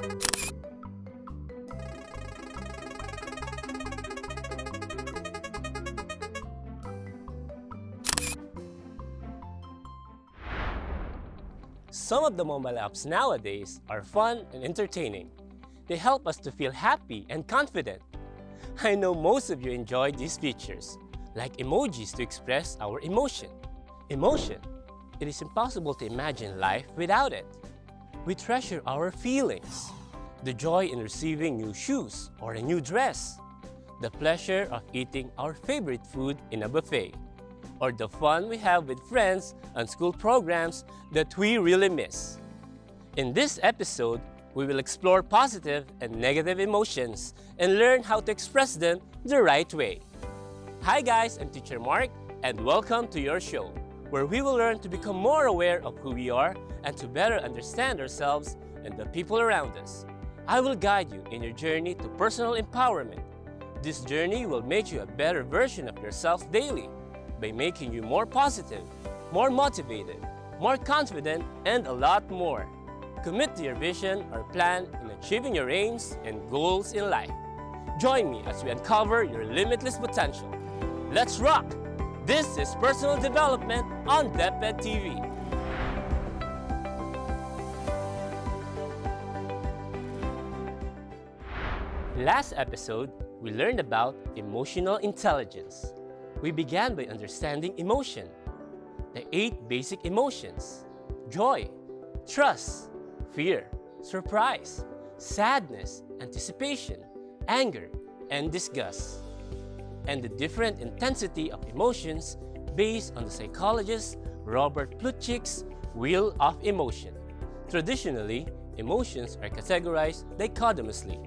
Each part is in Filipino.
Some of the mobile apps nowadays are fun and entertaining. They help us to feel happy and confident. I know most of you enjoy these features, like emojis to express our emotion. Emotion. It is impossible to imagine life without it. We treasure our feelings. The joy in receiving new shoes or a new dress. The pleasure of eating our favorite food in a buffet. Or the fun we have with friends and school programs that we really miss. In this episode, we will explore positive and negative emotions and learn how to express them the right way. Hi guys, I'm Teacher Mark and welcome to your show, where we will learn to become more aware of who we are and to better understand ourselves and the people around us. I will guide you in your journey to personal empowerment. This journey will make you a better version of yourself daily by making you more positive, more motivated, more confident, and a lot more. Commit to your vision or plan in achieving your aims and goals in life. Join me as we uncover your limitless potential. Let's rock! This is Personal Development on DepEd TV. Last episode, we learned about emotional intelligence. We began by understanding emotion, the 8 basic emotions: joy, trust, fear, surprise, sadness, anticipation, anger, and disgust, and the different intensity of emotions based on the psychologist Robert Plutchik's Wheel of Emotion. Traditionally, emotions are categorized dichotomously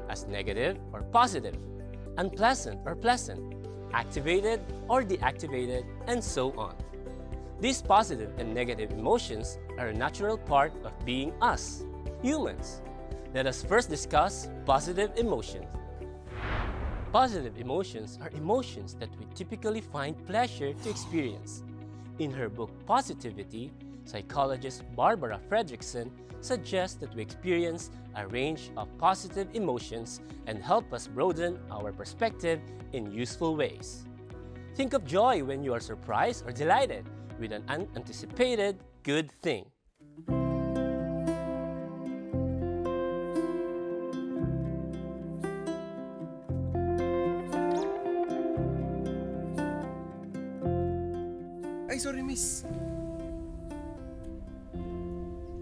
as negative or positive, unpleasant or pleasant, activated or deactivated, and so on. These positive and negative emotions are a natural part of being us, humans. Let us first discuss positive emotions. Positive emotions are emotions that we typically find pleasure to experience. In her book Positivity, psychologist Barbara Fredrickson suggests that we experience a range of positive emotions and help us broaden our perspective in useful ways. Think of joy when you are surprised or delighted with an unanticipated good thing. Ay, sorry miss.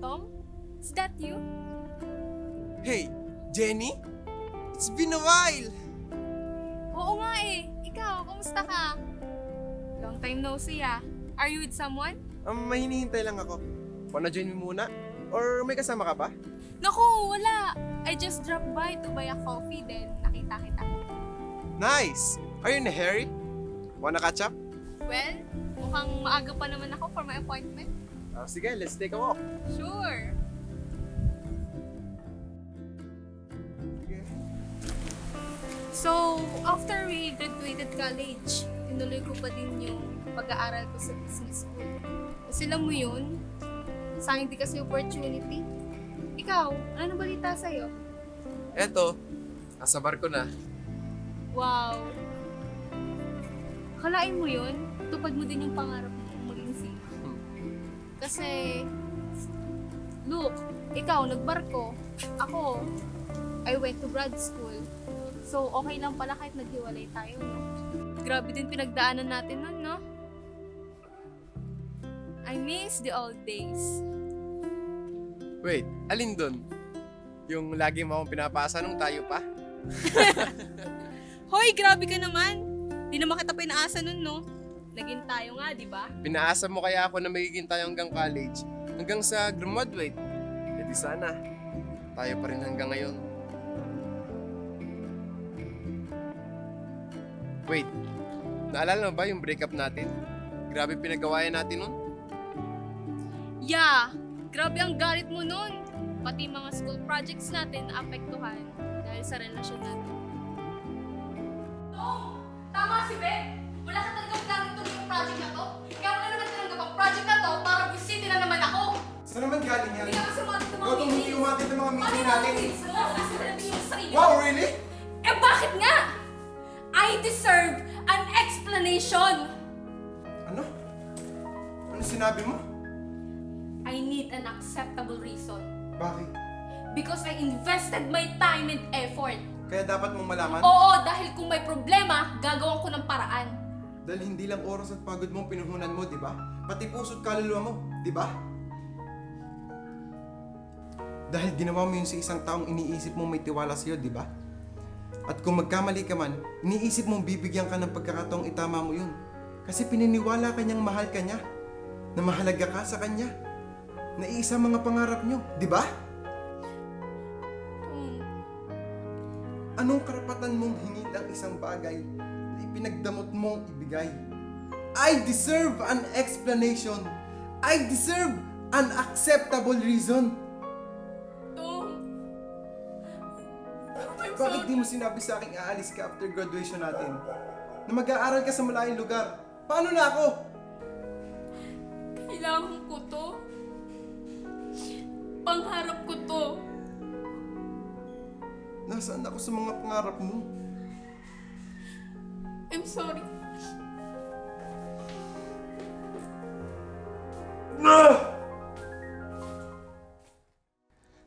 Tom, is that you? Hey, Jenny? It's been a while! Oo nga eh. Ikaw, kamusta ka? Long time no see ah. Are you with someone? May hinihintay lang ako. Wanna join me muna? Or may kasama ka pa? Naku, wala. I just dropped by to buy a coffee then nakita kita. Nice! Are you in a hurry? Wanna catch up? Well, mukhang maaga pa naman ako for my appointment. Sige, let's take a walk. Sure. So, after we graduated college, tinuloy ko pa din yung pag-aaral ko sa business school. Kasi alam mo yun, sa akin di kasi opportunity. Ikaw, ano balita sa'yo? Eto, nasa barko na. Wow! Akalain mo yun, tupad mo din yung pangarap mo maging singer. Kasi, look, ikaw nagbarko, ako, I went to grad school. So, okay lang pala kahit naghiwalay tayo, no? Grabe din pinagdaanan natin nun, no? I miss the old days. Wait, alin dun? Yung lagi mo akong pinapasa nung tayo pa? Hoy, grabe ka naman! Di naman kita pinaasa nun, no? Naging tayo nga, di ba? Pinaasa mo kaya ako na magiging tayo hanggang college, hanggang sa graduate. E di sana, tayo pa rin hanggang ngayon. Wait, naalala mo ba yung breakup natin? Grabe pinagawayan natin nun? Yeah! Grabe ang galit mo nun! Pati mga school projects natin naapektuhan dahil sa relasyon natin. Tom! Tama si Ben! Wala ka talagang planong tuloy yung project na to. Kaya wala naman tinanggap ang project na to para busitin na naman ako. Saan naman galing yan? Hindi ka kasi umatit ng mga Ikaw meetings. umatit ng mga meeting Paano natin. Sarili. Wow, really? Eh bakit nga? I deserve an explanation. Ano? Ano sinabi mo? I need an acceptable reason. Bakit? Because I invested my time and effort. Kaya dapat mong malaman? Oo, dahil kung may problema, gagawan ko ng paraan. Dahil hindi lang oras at pagod mong pinuhunan mo, di ba? Pati puso't kaluluwa mo, di ba? Dahil ginawa mo yun sa isang taong iniisip mong may tiwala sa'yo, di ba? At kung magkamali ka man, iniisip mong bibigyan ka ng pagkakataong itama mo yun. Kasi pininiwala ka niyang mahal ka niya. Na mahalaga ka sa kanya. Na iisa mga pangarap niyo, di ba? Anong karapatan mong hingin ang isang bagay na ipinagdamot mong ibigay? I deserve an explanation. I deserve an acceptable reason. Bakit di mo sinabi sa akin aalis ka after graduation natin? Na mag-aaral ka sa malayong lugar? Paano na ako? Kailangan ko to. Pangarap ko to. Nasaan ako sa mga pangarap mo? I'm sorry.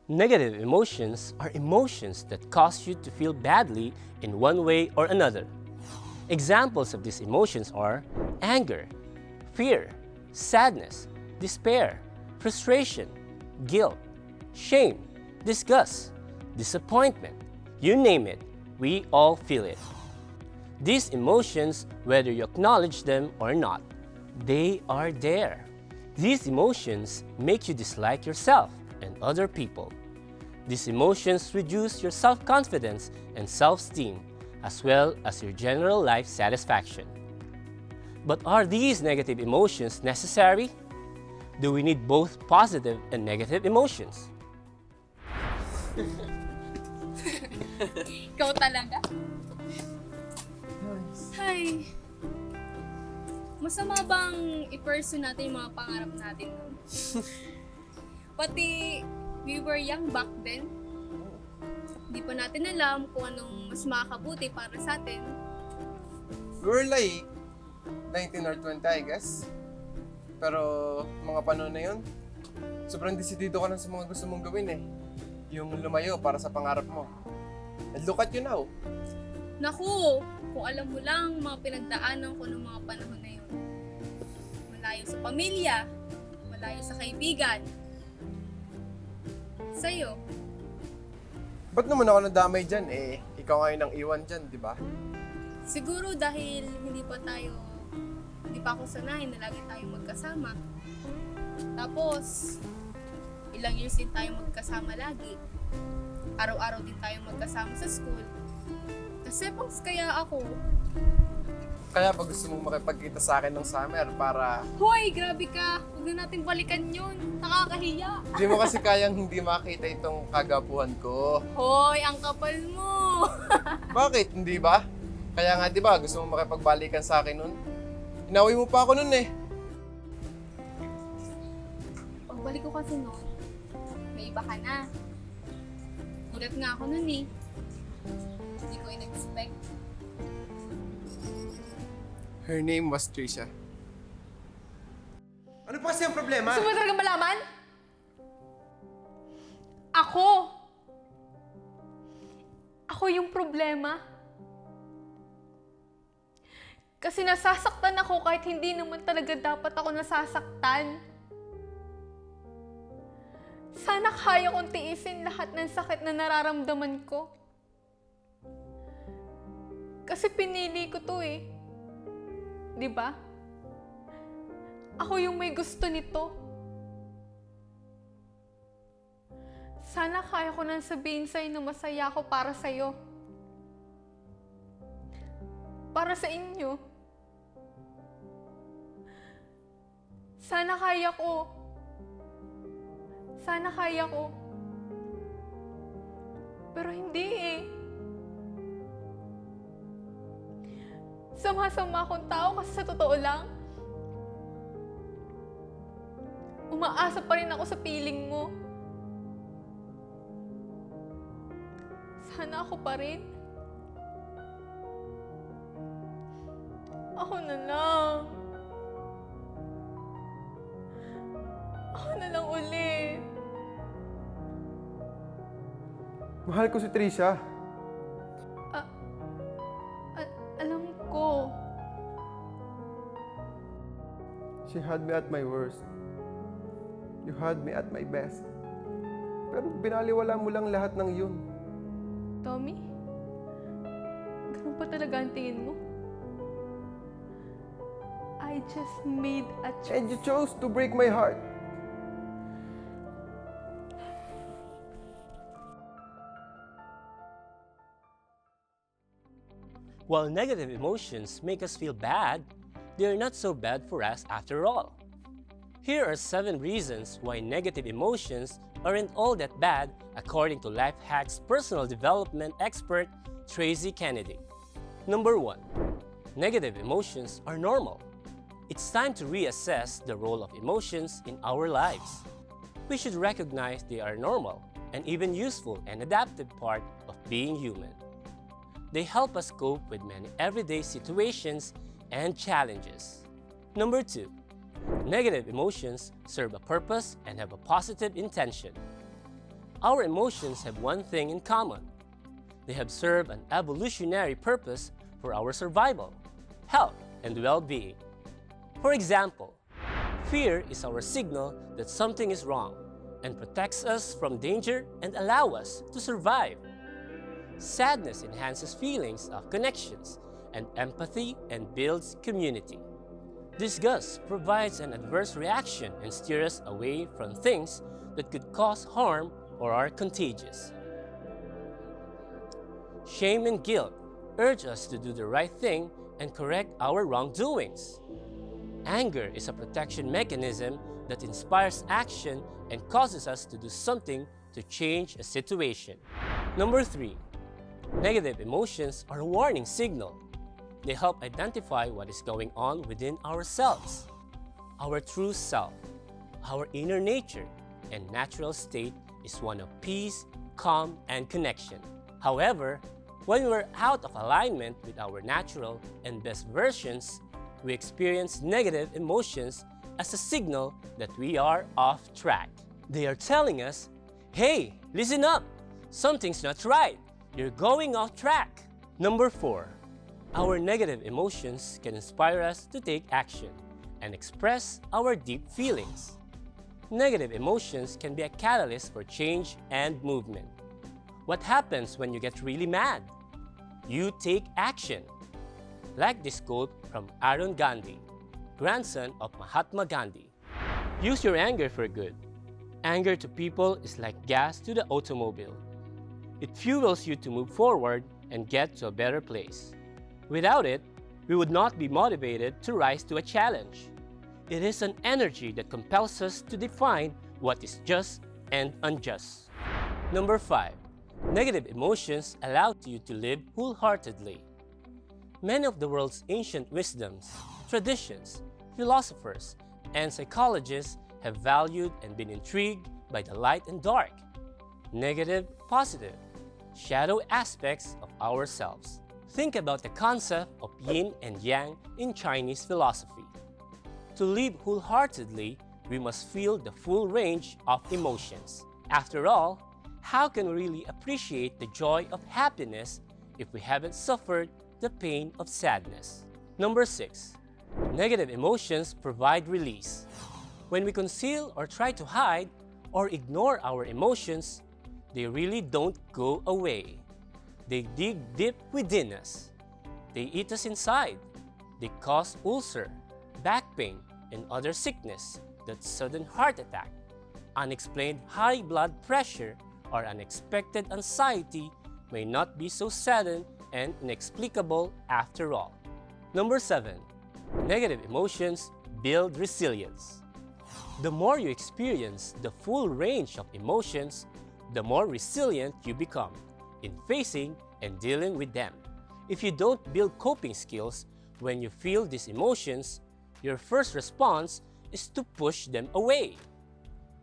Negative emotions are emotions that cause you to feel badly in one way or another. Examples of these emotions are anger, fear, sadness, despair, frustration, guilt, shame, disgust, disappointment. You name it, we all feel it. These emotions, whether you acknowledge them or not, they are there. These emotions make you dislike yourself and other people. These emotions reduce your self-confidence and self-esteem, as well as your general life satisfaction. But are these negative emotions necessary? Do we need both positive and negative emotions? Ikaw talaga? Hi. Masama bang i-pursue natin yung mga pangarap natin? Pati, we were young back then. Hindi pa natin alam kung anong mas makakabuti para sa atin. We were like 19 or 20, I guess. Pero mga panahon na yun, sobrang desidido ka na sa mga gusto mong gawin eh. Yung lumayo para sa pangarap mo. And look at you now. Naku, kung alam mo lang mga pinagdaanan ko ng mga panahon na yun. Malayo sa pamilya, malayo sa kaibigan. Sa'yo. Ba't naman ako nadamay dyan eh? Ikaw ngayon ang iwan dyan, di ba? Siguro dahil hindi pa ako sanay na lagi tayong magkasama. Tapos, ilang years din tayong magkasama lagi. Araw-araw din tayong magkasama sa school. Kasi pangs kaya ako. Kaya pag gusto mong makipagkita sa akin ng summer para... Hoy, grabe ka! Huwag na natin balikan yun. Nakakahiya. Hindi mo kasi kayang hindi makita itong kagapuhan ko. Hoy, ang kapal mo! Bakit? Hindi ba? Kaya nga, di ba, gusto mo makipagbalikan sa akin nun? Inaway mo pa ako nun eh. Pagbalik ko kasi noon, may iba ka na. Gulat nga ako nun eh. Hindi ko in-expect. Her name was Trisha. Ano pa siyang problema? Gusto mo talaga malaman? Ako yung problema. Kasi nasasaktan ako kahit hindi naman talaga dapat ako nasasaktan. Sana kaya kong tiisin lahat ng sakit na nararamdaman ko. Kasi pinili ko to eh. Di ba? Ako yung may gusto nito. Sana kaya ko nang sabihin sa'yo na masaya ako para sa'yo. Para sa inyo. Sana kaya ko. Sana kaya ko. Pero hindi eh. Sama-sama akong tao kasi sa totoo lang, umaasa pa rin ako sa piling mo. Sana ako pa rin. Ako na lang. Ako na lang ulit. Mahal ko si Trisha. Alam ko. She had me at my worst. You had me at my best. Pero binaliwala mo lang lahat ng yun. Tommy? Ganun pa talaga ang tingin mo? I just made a choice. And you chose to break my heart. While negative emotions make us feel bad, they are not so bad for us after all. Here are 7 reasons why negative emotions aren't all that bad according to Life Hack's personal development expert, Tracy Kennedy. Number 1. Negative emotions are normal. It's time to reassess the role of emotions in our lives. We should recognize they are normal and even useful and adaptive part of being human. They help us cope with many everyday situations and challenges. Number 2. Negative emotions serve a purpose and have a positive intention. Our emotions have one thing in common. They have served an evolutionary purpose for our survival, health, and well-being. For example, fear is our signal that something is wrong and protects us from danger and allows us to survive. Sadness enhances feelings of connections and empathy and builds community. Disgust provides an adverse reaction and steers us away from things that could cause harm or are contagious. Shame and guilt urge us to do the right thing and correct our wrongdoings. Anger is a protection mechanism that inspires action and causes us to do something to change a situation. Number 3. Negative emotions are a warning signal. They help identify what is going on within ourselves. Our true self, our inner nature, and natural state is one of peace, calm, and connection. However, when we're out of alignment with our natural and best versions, we experience negative emotions as a signal that we are off track. They are telling us, hey, listen up, something's not right. You're going off track. Number 4. Our negative emotions can inspire us to take action and express our deep feelings. Negative emotions can be a catalyst for change and movement. What happens when you get really mad? You take action. Like this quote from Arun Gandhi, grandson of Mahatma Gandhi. Use your anger for good. Anger to people is like gas to the automobile. It fuels you to move forward and get to a better place. Without it, we would not be motivated to rise to a challenge. It is an energy that compels us to define what is just and unjust. Number 5. Negative emotions allow you to live wholeheartedly. Many of the world's ancient wisdoms, traditions, philosophers, and psychologists have valued and been intrigued by the light and dark, negative, positive, shadow aspects of ourselves. Think about the concept of yin and yang in Chinese philosophy. To live wholeheartedly, we must feel the full range of emotions. After all, how can we really appreciate the joy of happiness if we haven't suffered the pain of sadness? Number 6. Negative emotions provide release. When we conceal or try to hide or ignore our emotions, they really don't go away. They dig deep within us. They eat us inside. They cause ulcer, back pain, and other sickness, that sudden heart attack, unexplained high blood pressure, or unexpected anxiety may not be so sudden and inexplicable after all. Number 7. Negative emotions build resilience. The more you experience the full range of emotions, the more resilient you become in facing and dealing with them. If you don't build coping skills when you feel these emotions, your first response is to push them away.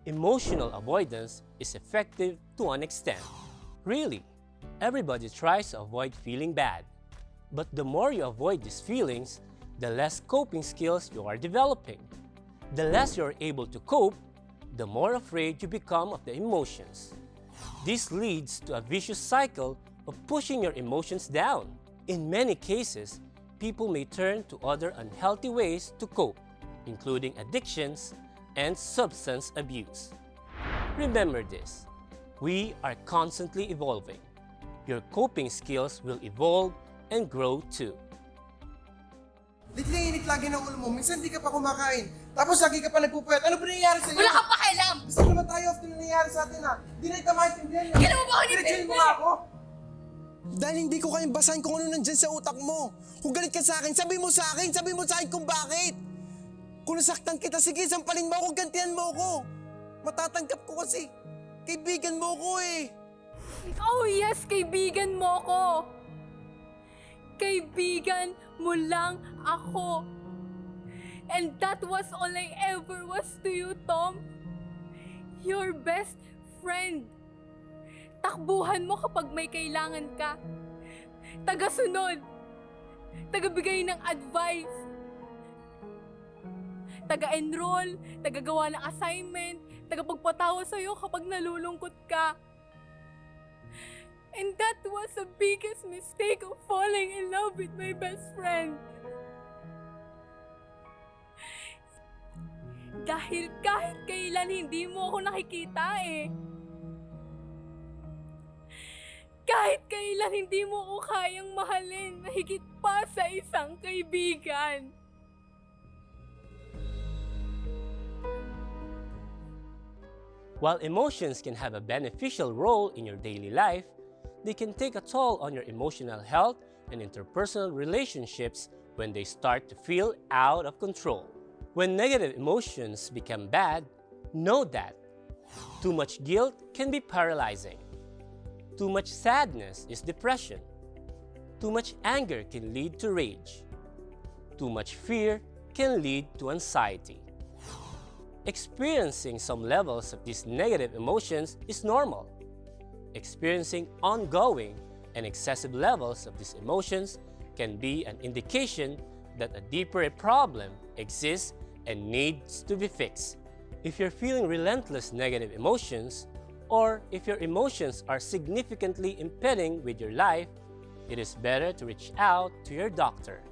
Emotional avoidance is effective to an extent. Really, Everybody tries to avoid feeling bad. But the more you avoid these feelings, the less coping skills you are developing. The less you are able to cope, the more afraid you become of the emotions. This leads to a vicious cycle of pushing your emotions down. In many cases, people may turn to other unhealthy ways to cope, including addictions and substance abuse. Remember this, we are constantly evolving. Your coping skills will evolve and grow too. Init lagi ng ulo mo. Minsan di ka pa kumakain. Tapos lagi ka pa nagpupuyat. Ano ba nangyayari sa'yo? Wala ka pakialam! Gusto naman tayo after na nangyayari sa atin ha. Di na ito maintindihan niya. Kailan mo ba ako Diretsuhin mo nga ako. Dahil hindi ko kayang basahin kung ano nandyan sa utak mo. Kung galit ka sa akin, sabi mo sa akin. Sabi mo sa akin kung bakit. Kung nasaktan kita, sige, sampalin mo ako, gantihan mo ako. Matatanggap ko kasi. Kaibigan mo ko eh. Oh yes, kaibigan mo ko! Kaibigan mo lang ako. And that was all I ever was to you, Tom. Your best friend. Takbuhan mo kapag may kailangan ka. Tagasunod. Tagabigay ng advice. Taga-enroll, tagagawa ng assignment, tagapagpatawa sa'yo kapag nalulungkot ka. And that was the biggest mistake of falling in love with my best friend. Dahil kahit kailan hindi mo ako nakikita eh. Kahit kailan hindi mo ako kayang mahalin na higit pa sa isang kaibigan. While emotions can have a beneficial role in your daily life, they can take a toll on your emotional health and interpersonal relationships when they start to feel out of control. When negative emotions become bad, know that too much guilt can be paralyzing. Too much sadness is depression. Too much anger can lead to rage. Too much fear can lead to anxiety. Experiencing some levels of these negative emotions is normal. Experiencing ongoing and excessive levels of these emotions can be an indication that a deeper problem exists and needs to be fixed. If you're feeling relentless negative emotions, or if your emotions are significantly impeding with your life, it is better to reach out to your doctor,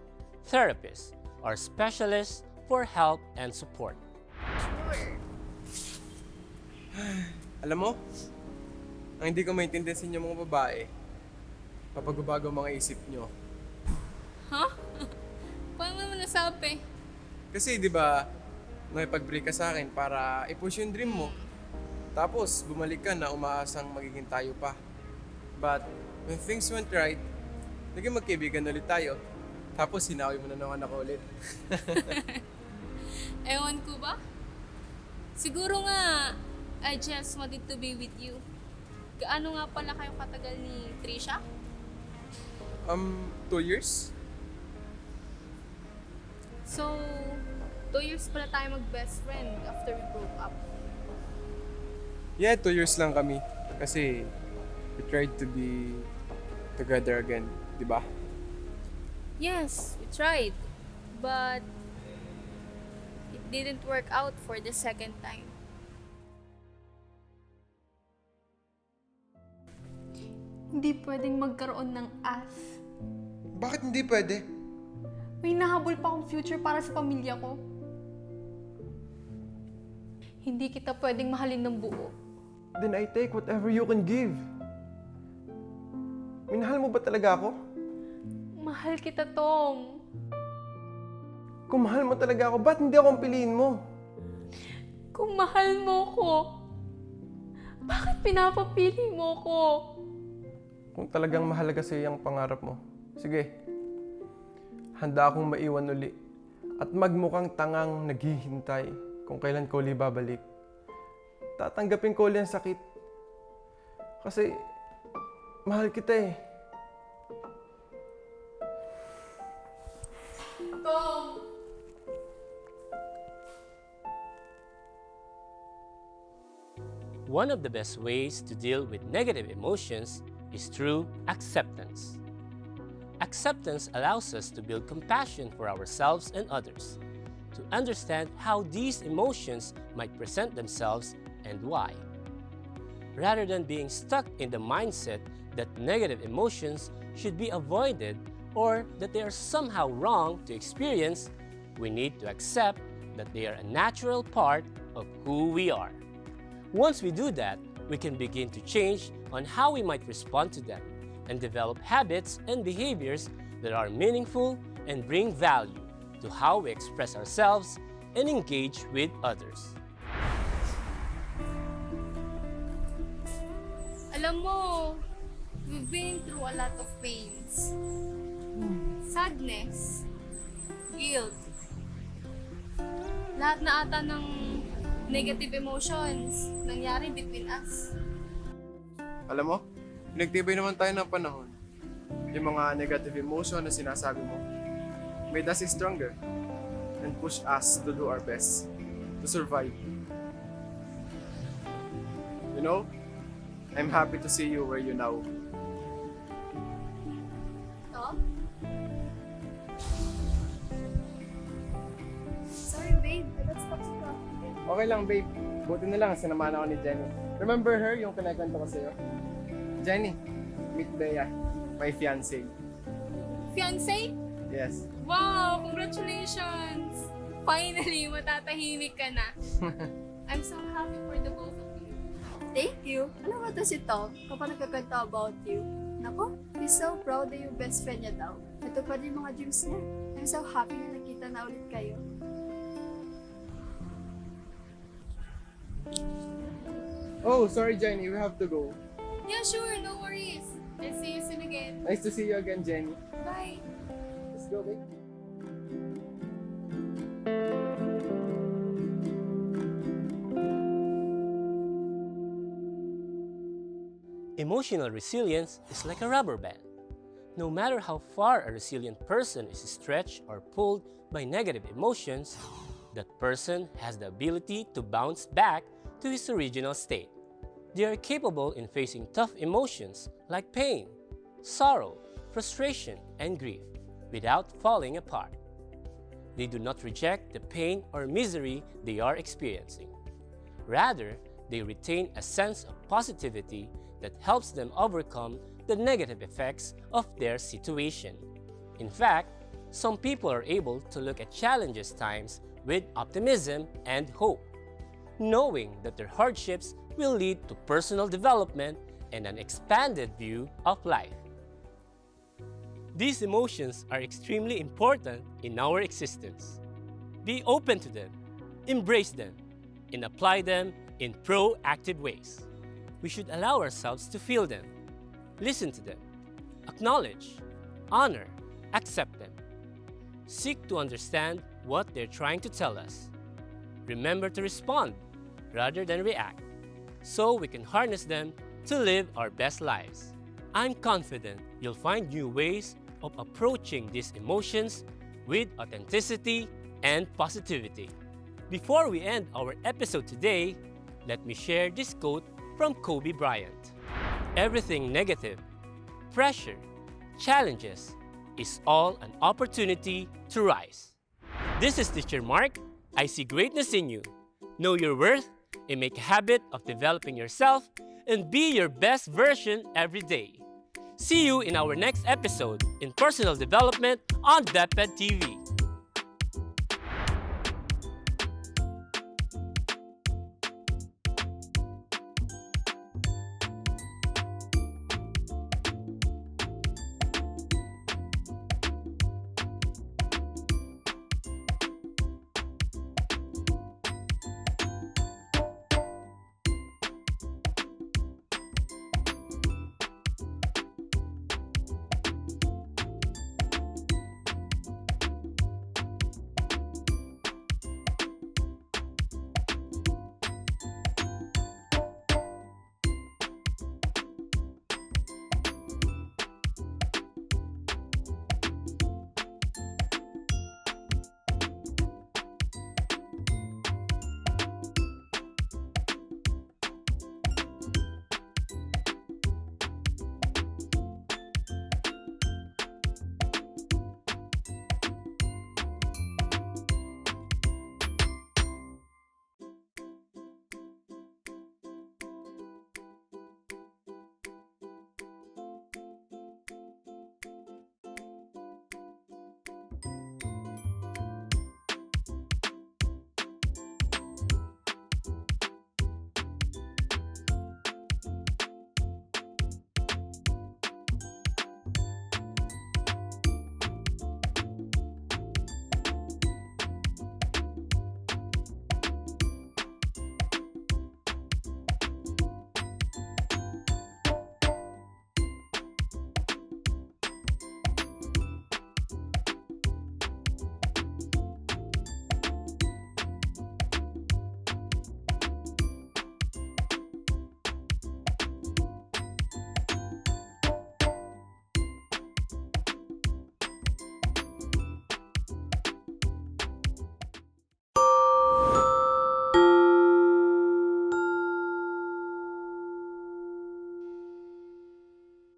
therapist, or specialist for help and support. Alam mo, ang hindi ko maintindihan sa inyo mga babae, papagbabago ang mga isip nyo. Ha? Paano mo nasabi? Kasi di ba, nakipag-break ka sa akin para i-push yung dream mo. Tapos, bumalik ka na umaasang magiging tayo pa. But, when things went right, naging magkaibigan ulit tayo. Tapos, sinawi mo na naman ako ulit. Ewan ko ba? Siguro nga, I just wanted to be with you. Gaano nga pala kayo katagal ni Trisha? 2 years? So, 2 years pala tayo mag-best friend after we broke up. Yeah, 2 years lang kami. Kasi, we tried to be together again, di ba? Yes, we tried. But, it didn't work out for the second time. Hindi pwedeng magkaroon ng as. Bakit hindi pwede? May nahabol pa akong future para sa pamilya ko. Hindi kita pwedeng mahalin ng buo. Then I take whatever you can give. Minahal mo ba talaga ako? Mahal kita, Tom. Kung mahal mo talaga ako, ba't hindi ako ang piliin mo? Kung mahal mo ko, bakit pinapapili mo ko? Kung talagang mahalaga sa iyo ang pangarap mo, sige. Handa akong maiwan uli at magmukhang tangang naghihintay kung kailan ko uli babalik. Tatanggapin ko uli ang sakit. Kasi mahal kita eh. Tom! One of the best ways to deal with negative emotions is through acceptance. Acceptance allows us to build compassion for ourselves and others, to understand how these emotions might present themselves and why. Rather than being stuck in the mindset that negative emotions should be avoided or that they are somehow wrong to experience, we need to accept that they are a natural part of who we are. Once we do that, we can begin to change on how we might respond to them and develop habits and behaviors that are meaningful and bring value to how we express ourselves and engage with others. Alam mo, we've been through a lot of pains. Sadness, guilt, lahat na ata ng negative emotions nangyari between us. Alam mo, pinagtibay naman tayo ng panahon. Yung mga negative emotion na sinasabi mo made us stronger and push us to do our best to survive. You know, I'm happy to see you where you now. To? Sorry babe, let's stop sa traffic. Okay lang, babe. Buti na lang, sinamahan ako ni Jenny. Remember her, yung kinakwento ko sa'yo? Jenny, meet Bea, my fiancé. Fiancé? Yes. Wow, congratulations! Finally, matatahimik ka na. I'm so happy for the both of you. Thank you. Alam mo to si Tom, kapag nagkakanta about you. Nako, he's so proud na yung best friend niya daw. Ito pa din mga dreams niya. I'm so happy na nakita na ulit kayo. Oh, sorry Jenny, we have to go. Yeah, sure, no worries. I'll see you soon again. Nice to see you again, Jenny. Bye! Let's go, babe. Emotional resilience is like a rubber band. No matter how far a resilient person is stretched or pulled by negative emotions, that person has the ability to bounce back to his original state. They are capable in facing tough emotions like pain, sorrow, frustration, and grief without falling apart. They do not reject the pain or misery they are experiencing. Rather, they retain a sense of positivity that helps them overcome the negative effects of their situation. In fact, some people are able to look at challenges times with optimism and hope, knowing that their hardships will lead to personal development and an expanded view of life. These emotions are extremely important in our existence. Be open to them, embrace them, and apply them in proactive ways. We should allow ourselves to feel them, listen to them, acknowledge, honor, accept them. Seek to understand what they're trying to tell us. Remember to respond rather than react, so we can harness them to live our best lives. I'm confident you'll find new ways of approaching these emotions with authenticity and positivity. Before we end our episode today, let me share this quote from Kobe Bryant. Everything negative, pressure, challenges is all an opportunity to rise. This is Teacher Mark. I see greatness in you. Know your worth and make a habit of developing yourself and be your best version every day. See you in our next episode in personal development on DepEd TV.